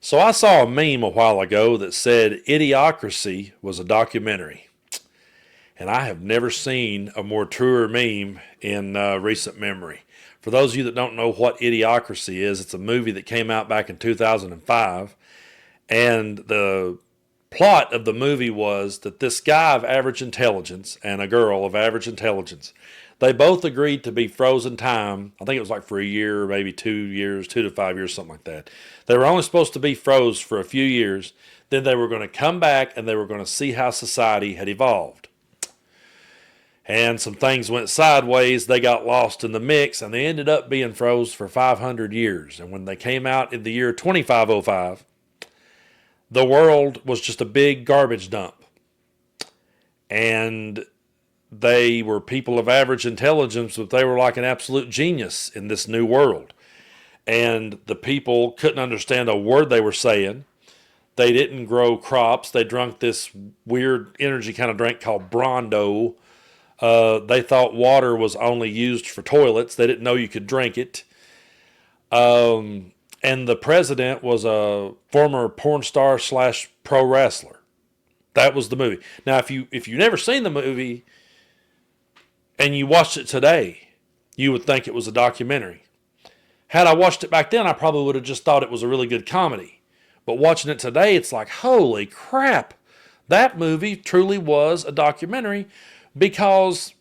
So I saw a meme a while ago that said Idiocracy was a documentary. And I have never seen a more truer meme in recent memory. For those of you that don't know what Idiocracy is, it's a movie that came out back in 2005. And the plot of the movie was that this guy of average intelligence and a girl of average intelligence, they both agreed to be frozen time. I think it was like for a year, maybe 2 years, 2 to 5 years, something like that. They were only supposed to be froze for a few years. Then they were going to come back and they were going to see how society had evolved. And some things went sideways. They got lost in the mix and they ended up being froze for 500 years. And when they came out in the year 2505, the world was just a big garbage dump. And they were people of average intelligence, but they were like an absolute genius in this new world. And the people couldn't understand a word they were saying. They didn't grow crops. They drank this weird energy kind of drink called Brando. They thought water was only used for toilets. They didn't know you could drink it. And the president was a former porn star / pro wrestler. That was the movie. Now, if you've never seen the movie and you watched it today, you would think it was a documentary. Had I watched it back then, I probably would have just thought it was a really good comedy. But watching it today, it's like, holy crap. That movie truly was a documentary because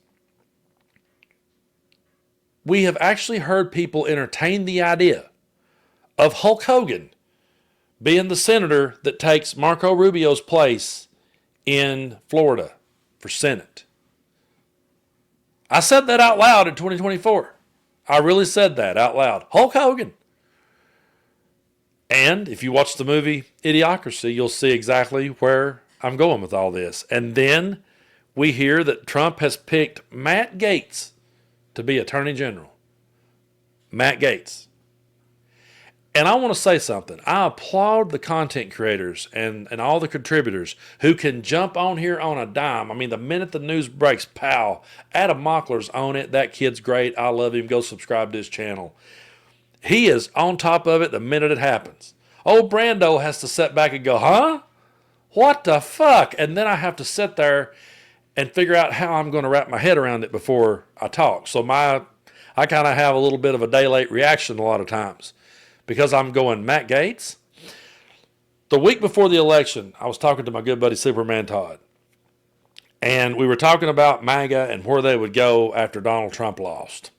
we have actually heard people entertain the idea of Hulk Hogan being the senator that takes Marco Rubio's place in Florida for Senate. I said that out loud in 2024. I really said that out loud. Hulk Hogan. And if you watch the movie Idiocracy, you'll see exactly where I'm going with all this. And then we hear that Trump has picked Matt Gaetz to be Attorney General. Matt Gaetz. And I want to say something. I applaud the content creators and all the contributors who can jump on here on a dime. I mean, the minute the news breaks, pow, Adam Mockler's on it. That kid's great. I love him. Go subscribe to his channel. He is on top of it the minute it happens. Old Brando has to sit back and go, huh? What the fuck? And then I have to sit there and figure out how I'm going to wrap my head around it before I talk. So I kind of have a little bit of a day late reaction a lot of times. Because I'm going, Matt Gaetz? The week before the election, I was talking to my good buddy Superman Todd. And we were talking about MAGA and where they would go after Donald Trump lost.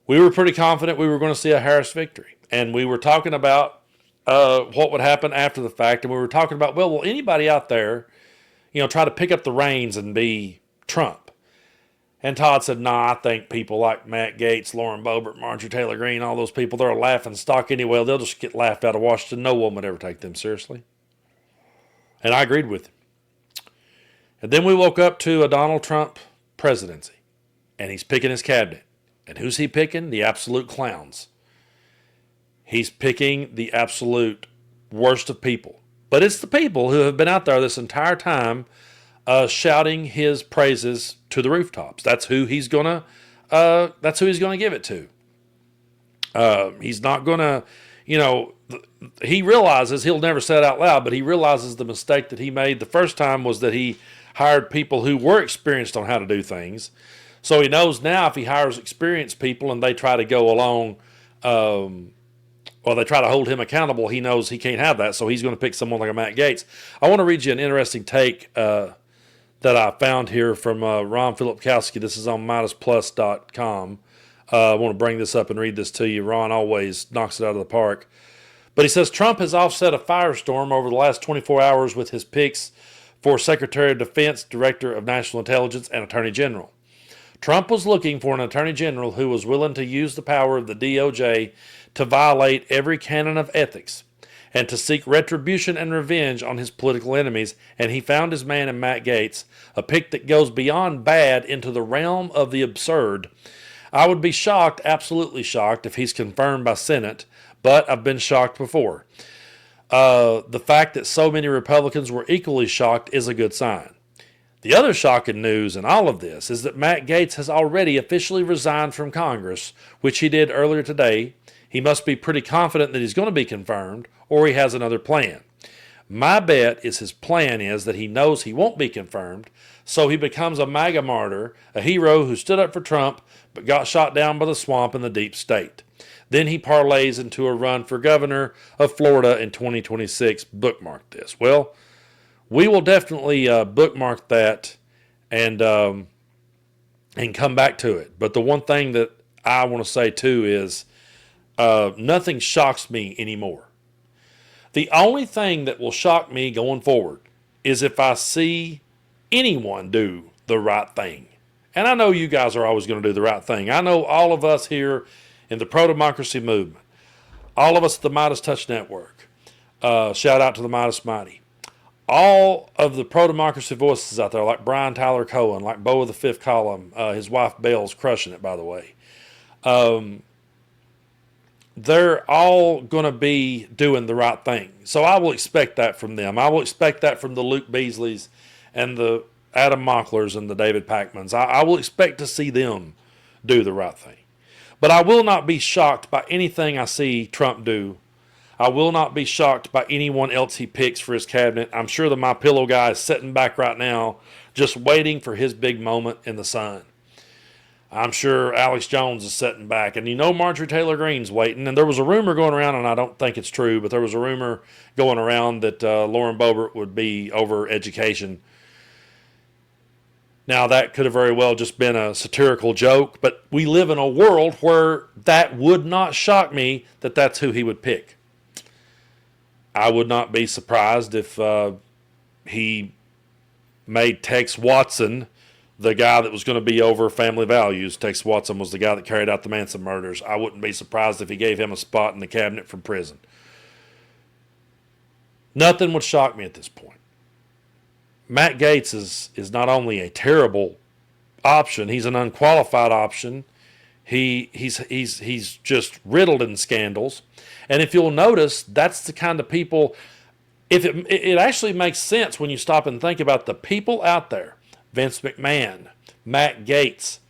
We were pretty confident we were going to see a Harris victory. And we were talking about what would happen after the fact. And we were talking about, well, will anybody out there, try to pick up the reins and be Trump? And Todd said, I think people like Matt Gaetz, Lauren Boebert, Marjorie Taylor Greene, all those people, they're a laughing stock anyway. They'll just get laughed out of Washington. No one would ever take them seriously. And I agreed with him. And then we woke up to a Donald Trump presidency. And he's picking his cabinet. And who's he picking? The absolute clowns. He's picking the absolute worst of people. But it's the people who have been out there this entire time shouting his praises to the rooftops. That's who he's gonna give it to. He's not gonna, he realizes, he'll never say it out loud, but he realizes the mistake that he made the first time was that he hired people who were experienced on how to do things. So he knows now if he hires experienced people and they try to go along, or they try to hold him accountable, he knows he can't have that. So he's going to pick someone like a Matt Gaetz. I want to read you an interesting take that I found here from Ron Filipkowski. This is on MidasPlus.com. I want to bring this up and read this to you. Ron always knocks it out of the park. But he says, Trump has offset a firestorm over the last 24 hours with his picks for Secretary of Defense, Director of National Intelligence, and Attorney General. Trump was looking for an Attorney General who was willing to use the power of the DOJ to violate every canon of ethics and to seek retribution and revenge on his political enemies, and he found his man in Matt Gaetz, a pick that goes beyond bad into the realm of the absurd. I would be shocked, absolutely shocked, if he's confirmed by Senate, but I've been shocked before. The fact that so many Republicans were equally shocked is a good sign. The other shocking news in all of this is that Matt Gaetz has already officially resigned from Congress, which he did earlier today. He must be pretty confident that he's going to be confirmed, or he has another plan. My bet is his plan is that he knows he won't be confirmed, so he becomes a MAGA martyr, a hero who stood up for Trump but got shot down by the swamp in the deep state. Then he parlays into a run for governor of Florida in 2026. Bookmark this. Well, we will definitely bookmark that and come back to it. But the one thing that I want to say too is nothing shocks me anymore. The only thing that will shock me going forward is if I see anyone do the right thing. And I know you guys are always going to do the right thing. I know all of us here in the pro-democracy movement, all of us at the Midas Touch Network, shout out to the Midas Mighty, all of the pro-democracy voices out there, like Brian Tyler Cohen, like Bo of the Fifth Column, his wife Belle's crushing it, by the way. They're all going to be doing the right thing. So I will expect that from them. I will expect that from the Luke Beasleys and the Adam Mocklers and the David Packmans. I will expect to see them do the right thing. But I will not be shocked by anything I see Trump do. I will not be shocked by anyone else he picks for his cabinet. I'm sure the My Pillow guy is sitting back right now just waiting for his big moment in the sun. I'm sure Alex Jones is sitting back. And you know Marjorie Taylor Greene's waiting. And there was a rumor going around, and I don't think it's true, but there was a rumor going around that Lauren Boebert would be over education. Now, that could have very well just been a satirical joke, but we live in a world where that would not shock me that that's who he would pick. I would not be surprised if he made Tex Watson the guy that was going to be over family values. Tex Watson was the guy that carried out the Manson murders. I wouldn't be surprised if he gave him a spot in the cabinet from prison. Nothing would shock me at this point. Matt Gaetz is not only a terrible option, he's an unqualified option. He's just riddled in scandals. And if you'll notice, that's the kind of people, if it actually makes sense when you stop and think about the people out there, Vince McMahon, Matt Gaetz,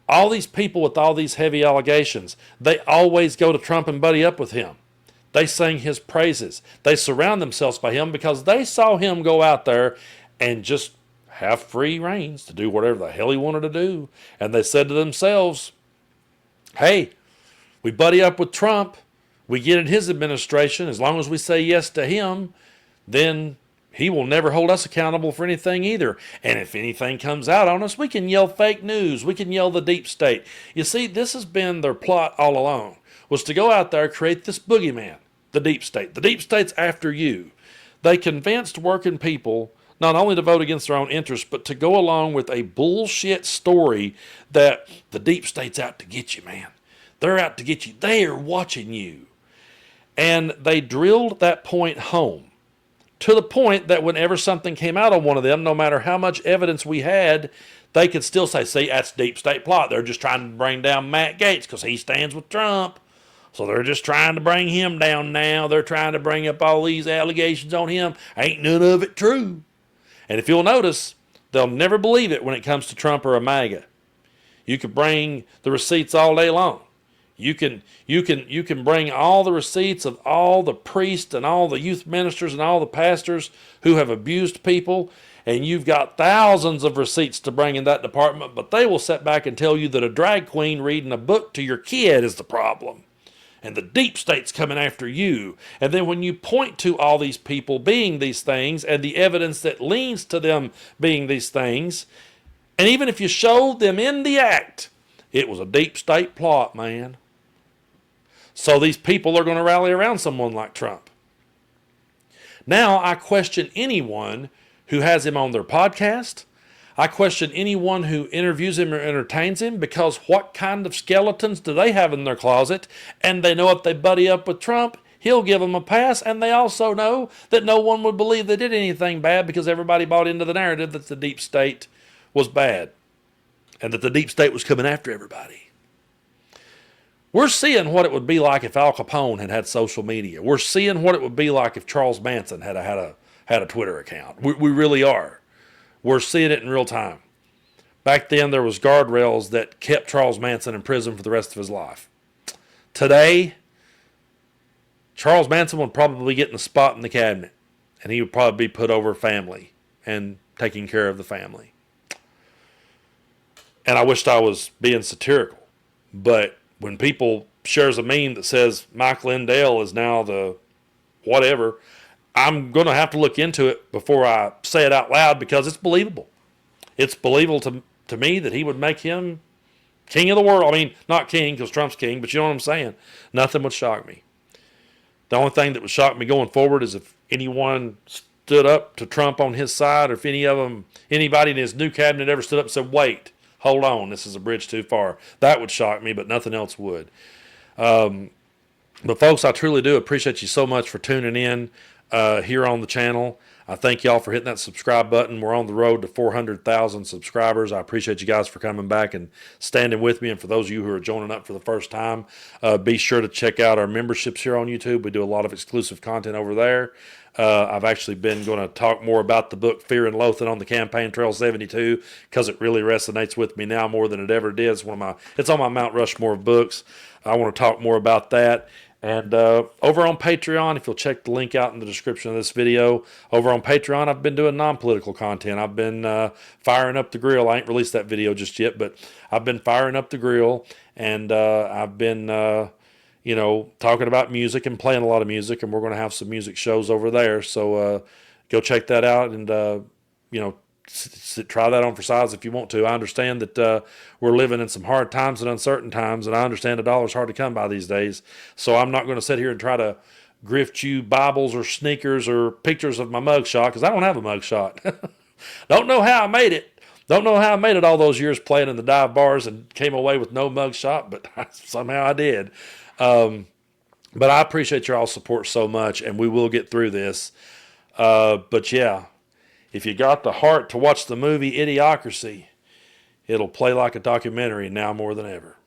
all these people with all these heavy allegations, they always go to Trump and buddy up with him. They sing his praises. They surround themselves by him because they saw him go out there and just have free reins to do whatever the hell he wanted to do. And they said to themselves, hey, we buddy up with Trump. We get in his administration. As long as we say yes to him, then he will never hold us accountable for anything either. And if anything comes out on us, we can yell fake news. We can yell the deep state. You see, this has been their plot all along, was to go out there, create this boogeyman, the deep state. The deep state's after you. They convinced working people not only to vote against their own interests, but to go along with a bullshit story that the deep state's out to get you, man. They're out to get you. They are watching you. And they drilled that point home to the point that whenever something came out on one of them, no matter how much evidence we had, they could still say, see, that's deep state plot. They're just trying to bring down Matt Gaetz because he stands with Trump. So they're just trying to bring him down now. They're trying to bring up all these allegations on him. Ain't none of it true. And if you'll notice, they'll never believe it when it comes to Trump or a MAGA. You can bring the receipts all day long. You can bring all the receipts of all the priests and all the youth ministers and all the pastors who have abused people, and you've got thousands of receipts to bring in that department, but they will sit back and tell you that a drag queen reading a book to your kid is the problem. And the deep state's coming after you. And then when you point to all these people being these things and the evidence that leans to them being these things, and even if you showed them in the act, it was a deep state plot, man. So these people are going to rally around someone like Trump. Now I question anyone who has him on their podcast. I question anyone who interviews him or entertains him, because what kind of skeletons do they have in their closet? And they know if they buddy up with Trump, he'll give them a pass. And they also know that no one would believe they did anything bad because everybody bought into the narrative that the deep state was bad and that the deep state was coming after everybody. We're seeing what it would be like if Al Capone had had social media. We're seeing what it would be like if Charles Manson had a Twitter account. We really are. We're seeing it in real time. Back then, there was guardrails that kept Charles Manson in prison for the rest of his life. Today, Charles Manson would probably get in the spot in the cabinet, and he would probably be put over family and taking care of the family. And I wished I was being satirical, but when people shares a meme that says Mike Lindell is now the whatever, I'm going to have to look into it before I say it out loud because it's believable. It's believable to me that he would make him king of the world. I mean, not king because Trump's king, but you know what I'm saying? Nothing would shock me. The only thing that would shock me going forward is if anyone stood up to Trump on his side, or if anybody in his new cabinet ever stood up and said, wait, hold on, this is a bridge too far. That would shock me, but nothing else would. But folks, I truly do appreciate you so much for tuning in here on the channel. I thank y'all for hitting that subscribe button. We're on the road to 400,000 subscribers. I appreciate you guys for coming back and standing with me. And for those of you who are joining up for the first time, be sure to check out our memberships here on YouTube. We do a lot of exclusive content over there. I've actually been going to talk more about the book Fear and Loathing on the Campaign Trail 72 because it really resonates with me now more than it ever did. It's on my Mount Rushmore of books. I want to talk more about that. And over on Patreon, if you'll check the link out in the description of this video, over on Patreon, I've been doing non-political content. I've been firing up the grill. I ain't released that video just yet, but I've been firing up the grill, and I've been, talking about music and playing a lot of music, and we're going to have some music shows over there. So go check that out and, try that on for size if you want to. I understand that we're living in some hard times and uncertain times, and I understand the dollar's hard to come by these days. So I'm not going to sit here and try to grift you Bibles or sneakers or pictures of my mugshot because I don't have a mugshot. Don't know how I made it. Don't know how I made it all those years playing in the dive bars and came away with no mugshot, but somehow I did. But I appreciate your all support so much, and we will get through this. But yeah. If you got the heart to watch the movie Idiocracy, it'll play like a documentary now more than ever.